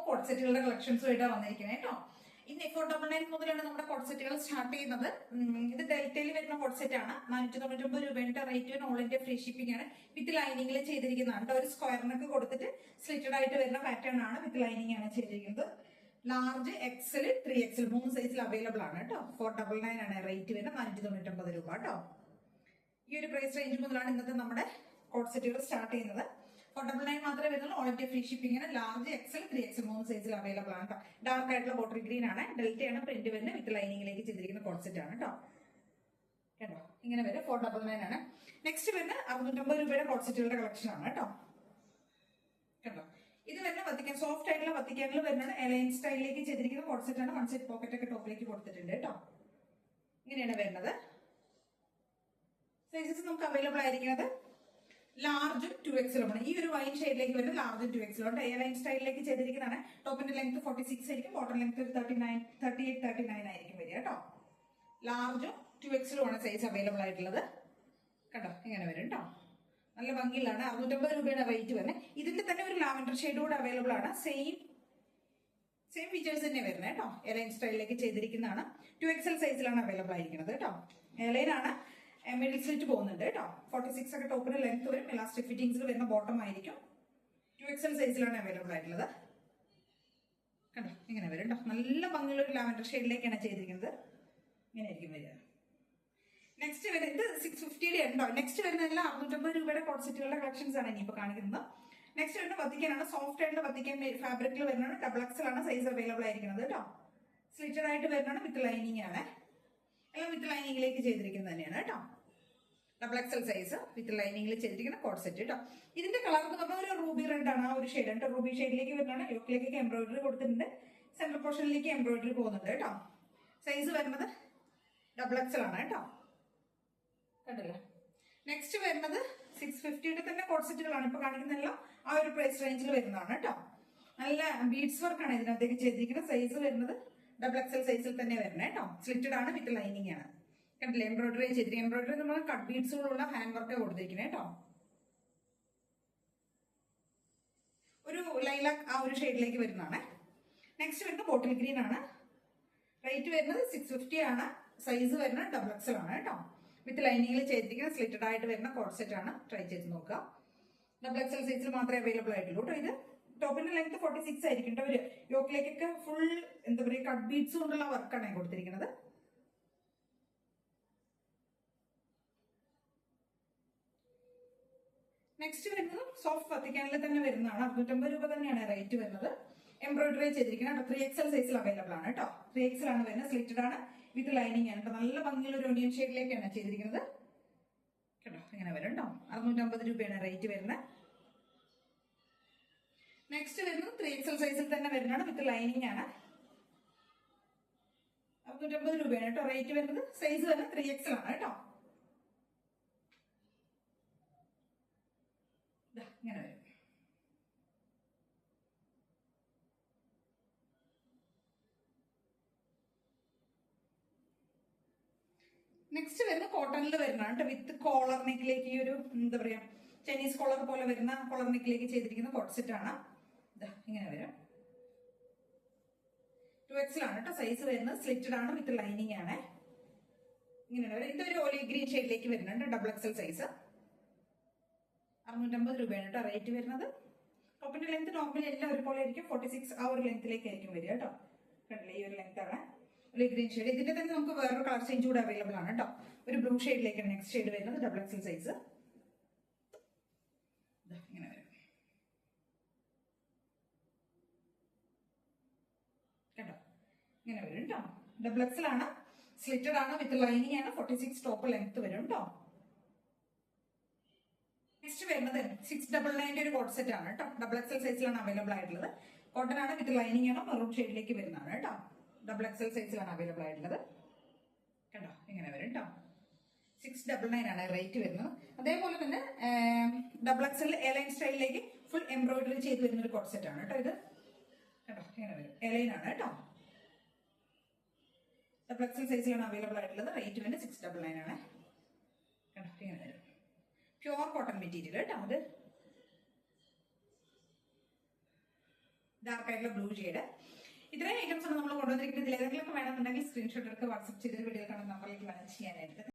Code സെറ്റുകളുടെ കളക്ഷൻസുമായിട്ടാണ് വന്നിരിക്കുന്നത് കേട്ടോ. ഇന്ന് 499 മുതലാണ് നമ്മുടെ കോഡ് സെറ്റുകൾ സ്റ്റാർട്ട് ചെയ്യുന്നത്. ഇത് ഡെൽറ്റയിൽ വരുന്ന കോഡ് സെറ്റ് ആണ്. 499 രൂപയുടെ rate all India free shipping ആണ്. വിത്ത് ലൈനിങ്ങിൽ ചെയ്തിരിക്കുന്നതാണ്. ഒരു സ്ക്വയറിനൊക്കെ കൊടുത്തിട്ട് സ്ലിറ്റഡ് ആയിട്ട് വരുന്ന പാറ്റേൺ ആണ്. വിത്ത് ലൈനിങ് ആണ് ചെയ്തിരിക്കുന്നത്. ലാർജ് എക്സൽ 3XL 3 സൈസിൽ അവൈലബിൾ ആണ് കേട്ടോ. 499 ആണ് റേറ്റ് വരുന്നത്. 499 രൂപ കേട്ടോ. ഈ ഒരു പ്രൈസ് റേഞ്ച് മുതലാണ് ഇന്നത്തെ നമ്മുടെ കോഡ് സെറ്റുകൾ സ്റ്റാർട്ട് ചെയ്യുന്നത്. 499 മാത്രമേ വരുന്നുള്ളൂ. ഓൾ ഇന്ത്യ ഫ്രീ ഷിപ്പിംഗ് ആണ്. ലാർജ് എക്സൽ 3XL 3 സൈസിൽ അവൈലബിൾ ആണ് കേട്ടോ. ഡാർക്ക് ആയിട്ടുള്ള ബോട്ടിൽ ഗ്രീൻ ആണ്. ഡെൽറ്റയാണ് പ്രിന്റ് വരുന്നത്. വിത്ത് ലൈനിങ്ങിലേക്ക് ചെയ്തിരിക്കുന്ന കോഡ് സെറ്റ് ആണ് കേട്ടോ. കേട്ടോ ഇങ്ങനെ വരും. 499 ആണ്. നെക്സ്റ്റ് വരുന്നത് 650 രൂപയുടെ കോഡ് സെറ്റുകളുടെ കളക്ഷൻ ആണ് കേട്ടോ. കേട്ടോ ഇത് വരുന്ന വത്തിക്കാൻ സോഫ്റ്റ് ആയിട്ടുള്ള വത്തിക്കാനിൽ വരുന്നത് എലൈൻ സ്റ്റൈലിലേക്ക് ചെയ്തിരിക്കുന്ന കോഡ് സെറ്റ് ആണ്. വൺ സൈഡ് പോക്കറ്റ് ഒക്കെ ടോപ്പിലേക്ക് കൊടുത്തിട്ടുണ്ട് കേട്ടോ. ഇങ്ങനെയാണ് വരുന്നത്. സൈസസ് നമുക്ക് അവൈലബിൾ ആയിരിക്കുന്നത് ലാർജും 2XL ആണ്. ഈ ഒരു വൈൻ ഷെയ്ഡിലേക്ക് വരുന്നത് ലാർജും 2XL ഉണ്ട്. എ ലൈൻ സ്റ്റൈലിലേക്ക് ചെയ്തിരിക്കുന്നതാണ്. ടോപ്പിന്റെ ലെങ്ത് 46 ആയിരിക്കും. ബോട്ടം ലെങ്ത് 38-39 ആയിരിക്കും വരിക കേട്ടോ. ലാർജും 2XL ആണ് സൈസ് അവൈലബിൾ ആയിട്ടുള്ളത്. കേട്ടോ ഇങ്ങനെ വരും കേട്ടോ. നല്ല ഭംഗിയിലാണ്. 650 രൂപയുടെ റേറ്റ് വരുന്നത്. ഇതിന്റെ തന്നെ ഒരു ലാവൻഡർ ഷെയ്ഡ് കൂടെ അവൈലബിൾ ആണ്. സെയിം ഫീച്ചേഴ്സ് തന്നെ വരുന്നത് കേട്ടോ. എ ലൈൻ സ്റ്റൈലിലേക്ക് ചെയ്തിരിക്കുന്നതാണ്. 2XL സൈസിലാണ് അവൈലബിൾ ആയിരിക്കുന്നത് കേട്ടോ. എ ലൈൻ ആണ്. മിഡിൽ സ്ലിറ്റ് പോകുന്നുണ്ട് കേട്ടോ. 46 ഒക്കെ ടോപ്പിന് ലെങ്ത് വരും. ഇലാസ്റ്റിക് ഫിറ്റിംഗ്സിൽ വരുന്ന ബോട്ടം ആയിരിക്കും. 2XL സൈസിലാണ് അവൈലബിൾ ആയിട്ടുള്ളത്. കണ്ടോ ഇങ്ങനെ വരും കേട്ടോ. നല്ല ഭംഗിയുള്ള ഒരു ലാവൻഡർ ഷെയ്ഡിലേക്കാണ് ചെയ്തിരിക്കുന്നത്. ഇങ്ങനെ ആയിരിക്കും വരിക. നെക്സ്റ്റ് വരുന്നത് 650 ഉണ്ടോ. നെക്സ്റ്റ് വരുന്നതെല്ലാം 650 രൂപയുടെ കോഡ് സെറ്റുകളുടെ കളക്ഷൻസ് ആണ് ഇനിയിപ്പോൾ കാണിക്കുന്നത്. നെക്സ്റ്റ് വരുന്ന വത്തിക്കാനാണ്. സോഫ്റ്റ് ആയിട്ടുള്ള വത്തിക്കാൻ ഫാബ്രിക്കിൽ വരുന്നതാണ്. XL ആണ് സൈസ് അവൈലബിൾ ആയിരിക്കുന്നത് കേട്ടോ. സ്ലിറ്റഡ് ആയിട്ട് വരുന്നതാണ്. വിത്ത് ലൈനിങ് ആണ്. എല്ലാം വിത്ത് ലൈനിങ്ങിലേക്ക് ചെയ്തിരിക്കുന്നത് തന്നെയാണ് കേട്ടോ. XL സൈസ് വിത്ത് ലൈനിങ്ങിൽ ചെയ്തിരിക്കുന്ന കോഡ് സെറ്റ് കേട്ടോ. ഇതിന്റെ കളർ എന്ന് പറഞ്ഞാൽ ഒരു റൂബി റെഡ് ആണ്. ആ ഒരു ഷെയ്ഡ് ഉണ്ട്. റൂബി ഷെയ്ഡിലേക്ക് വരുന്നതാണ്. യോക്കിലേക്കൊക്കെ എംബ്രോയിഡറി കൊടുത്തിട്ടുണ്ട്. സെൻട്രൽ പോർഷനിലേക്ക് എംബ്രോയിഡറി പോകുന്നുണ്ട് കേട്ടോ. സൈസ് വരുന്നത് XL ആണ് കേട്ടോ. കണ്ടല്ലോ. നെക്സ്റ്റ് വരുന്നത് 650യുടെ തന്നെ കോഡ് സെറ്റുകളാണ് ഇപ്പൊ കാണിക്കുന്നതെല്ലാം. ആ ഒരു പ്രൈസ് റേഞ്ചിൽ വരുന്നതാണ് കേട്ടോ. നല്ല ബീഡ്സ് വർക്കാണ് ഇതിനകത്തേക്ക് ചെയ്തിരിക്കുന്നത്. സൈസ് വരുന്നത് XL സൈസിൽ തന്നെ വരുന്നത് കേട്ടോ. സ്ലിറ്റഡ് ആണ്. വിത്ത് ലൈനിങ് ആണ്. കണ്ടില്ലേ എംബ്രോയിഡറി ചെയ്തിരിക്കുന്നത്. എംബ്രോയിഡറി നമ്മൾ കട്ട് ബീഡ്സുകളുള്ള ഹാൻഡ് വർക്ക് കൊടുത്തിരിക്കുന്നത് കേട്ടോ. ഒരു ലൈലാക്ക് ആ ഒരു ഷെയ്ഡിലേക്ക് വരുന്നതാണ്. നെക്സ്റ്റ് വരുന്നത് ബോട്ടിൽ ഗ്രീൻ ആണ്. റേറ്റ് വരുന്നത് 650 ആണ്. സൈസ് വരുന്നത് XL ആണ് കേട്ടോ. വിത്ത് ലൈനിങ്ങിൽ ചെയ്തിരിക്കുന്ന സ്ലിറ്റഡ് ആയിട്ട് വരുന്ന കോഡ് സെറ്റ് ആണ്. ട്രൈ ചെയ്ത് നോക്കുക. XL സൈസിൽ മാത്രമേ അവൈലബിൾ ആയിട്ടുള്ളൂ കേട്ടോ. ഇത് ടോപ്പിന്റെ ലെങ്ത് 46 ആയിരിക്കും കേട്ടോ. ഒരു യോക്കിലേക്കൊക്കെ ഫുൾ എന്താ പറയുക കട്ട് ബീഡ്സ് കൊണ്ടുള്ള വർക്കാണ് കൊടുത്തിരിക്കുന്നത്. നെക്സ്റ്റ് വരുന്നത് സോഫ്റ്റ് വത്തിക്കാനിൽ തന്നെ വരുന്നതാണ്. 650 രൂപ തന്നെയാണ് റേറ്റ് വരുന്നത്. എംബ്രോയിഡറി ചെയ്തിരിക്കുന്നത് 3XL സൈസിൽ അവൈലബിൾ ആണ് കേട്ടോ. 3XL ആണ് വരുന്നത്. സ്ലിറ്റഡ് ആണ്. വിത്ത് ലൈനിങ് ആണ് കേട്ടോ. നല്ല ഭംഗിയുള്ള ഒരു ഒനിയൻ ഷെയ്ഡിലേക്കാണ് ചെയ്തിരിക്കുന്നത് കേട്ടോ. ഇങ്ങനെ വരും കേട്ടോ. 650 രൂപയാണ് റേറ്റ് വരുന്നത്. നെക്സ്റ്റ് വരുന്നത് 3XL സൈസിൽ തന്നെ വരുന്നതാണ്. വിത്ത് ലൈനിങ് ആണ്. 650 രൂപയാണ് കേട്ടോ റേറ്റ് വരുന്നത്. സൈസ് വരുന്നത് 3XL ആണ് കേട്ടോ. ഇങ്ങനെ വരും. നെക്സ്റ്റ് വരുന്ന കോട്ടണിൽ വരുന്നതാണ് കേട്ടോ. വിത്ത് കോളർ നെക്കിലേക്ക് ഈ ഒരു എന്താ പറയാ ചൈനീസ് കോളർ പോലെ വരുന്ന കോളർ നെക്കിലേക്ക് ചെയ്തിരിക്കുന്ന കോട്ട് സെറ്റ് ആണ്. ഇങ്ങനെ വരും. 2XL ആണ് കേട്ടോ. സൈസ് വരുന്നത്. സ്ലിറ്റഡ് ആണ്. വിത്ത് ലൈനിങ് ആണ്. ഇങ്ങനെയാണ് വരും. ഇതൊരു ഒലിവ് ഗ്രീൻ ഷെയ്ഡിലേക്ക് വരുന്നുണ്ട്. XL size. 650 രൂപയാണ് കേട്ടോ റേറ്റ് വരുന്നത്. ടോപ്പിന്റെ ലെങ്ത് നോർമലി എല്ലാം ഒരുപോലെ ആയിരിക്കും. 46 ആ ഒരു ലെങ്ത്തിലേക്ക് ആയിരിക്കും വരിക കേട്ടോ. കണ്ടില്ലേ ഈ ഒരു ലെങ്ത് ആണ്. ഒരു ഗ്രീൻ ഷെയ്ഡ്. ഇതിന്റെ തന്നെ നമുക്ക് വേറൊരു കളർ ചേഞ്ച് കൂടെ അവൈലബിൾ ആണ് കേട്ടോ. ഒരു ബ്ലൂ ഷെയ്ഡിലേക്കാണ് നെക്സ്റ്റ് ഷെയ്ഡ് വരുന്നത്. XL size. ഇങ്ങനെ വരും കേട്ടോ. ഇങ്ങനെ വരും കേട്ടോ. XL ആണ്. സ്ലിറ്റഡ് ആണ്. വിത്ത് ലൈനിങ് ആണ്. 46 ടോപ്പ് ലെങ്ത് വരും കേട്ടോ. നെക്സ്റ്റ് വരുന്നത് 699 ഒരു കോഡ് സെറ്റ് ആണ് കേട്ടോ. XL സൈസിലാണ് അവൈലബിൾ ആയിട്ടുള്ളത്. കോട്ടൺ ആണ്. വിത്ത് ലൈനിങ് ആണ്. മെറൂൺ ഷെയ്ഡിലേക്ക് വരുന്നതാണ് കേട്ടോ. XL സൈസിലാണ് അവൈലബിൾ ആയിട്ടുള്ളത് കേട്ടോ. ഇങ്ങനെ വരും കേട്ടോ. 699 ആണ് റേറ്റ് വരുന്നത്. അതേപോലെ തന്നെ XL എലൈൻ സ്റ്റൈലിലേക്ക് ഫുൾ എംബ്രോയിഡറി ചെയ്ത് വരുന്ന ഒരു കോഡ് സെറ്റ് ആണ് കേട്ടോ. ഇത് കേട്ടോ ഇങ്ങനെ വരും. എലൈൻ ആണ് കേട്ടോ. XL സൈസിലാണ് അവൈലബിൾ ആയിട്ടുള്ളത്. റേറ്റ് വരുന്നത് 699 ആണ് കേട്ടോ. ഇങ്ങനെ വരും. പ്യുവർ കോട്ടൺ മെറ്റീരിയൽ കേട്ടോ. അത് ഡാർക്ക് ആയിട്ടുള്ള ബ്ലൂ ഷെയ്ഡ്. ഇത്രയും ഐറ്റംസ് ആണ് നമ്മൾ കൊണ്ടുവന്നിരിക്കുന്നത്. ഇതിൽ ഏതെങ്കിലും വേണമെന്നുണ്ടെങ്കിൽ സ്ക്രീൻഷോട്ട് എടുക്കുക, വാട്സ്ആപ്പ് ചെയ്തൊരു വീഡിയോ കാണുന്ന നമ്പറിലേക്ക് വേണം ചെയ്യാനായിട്ട്.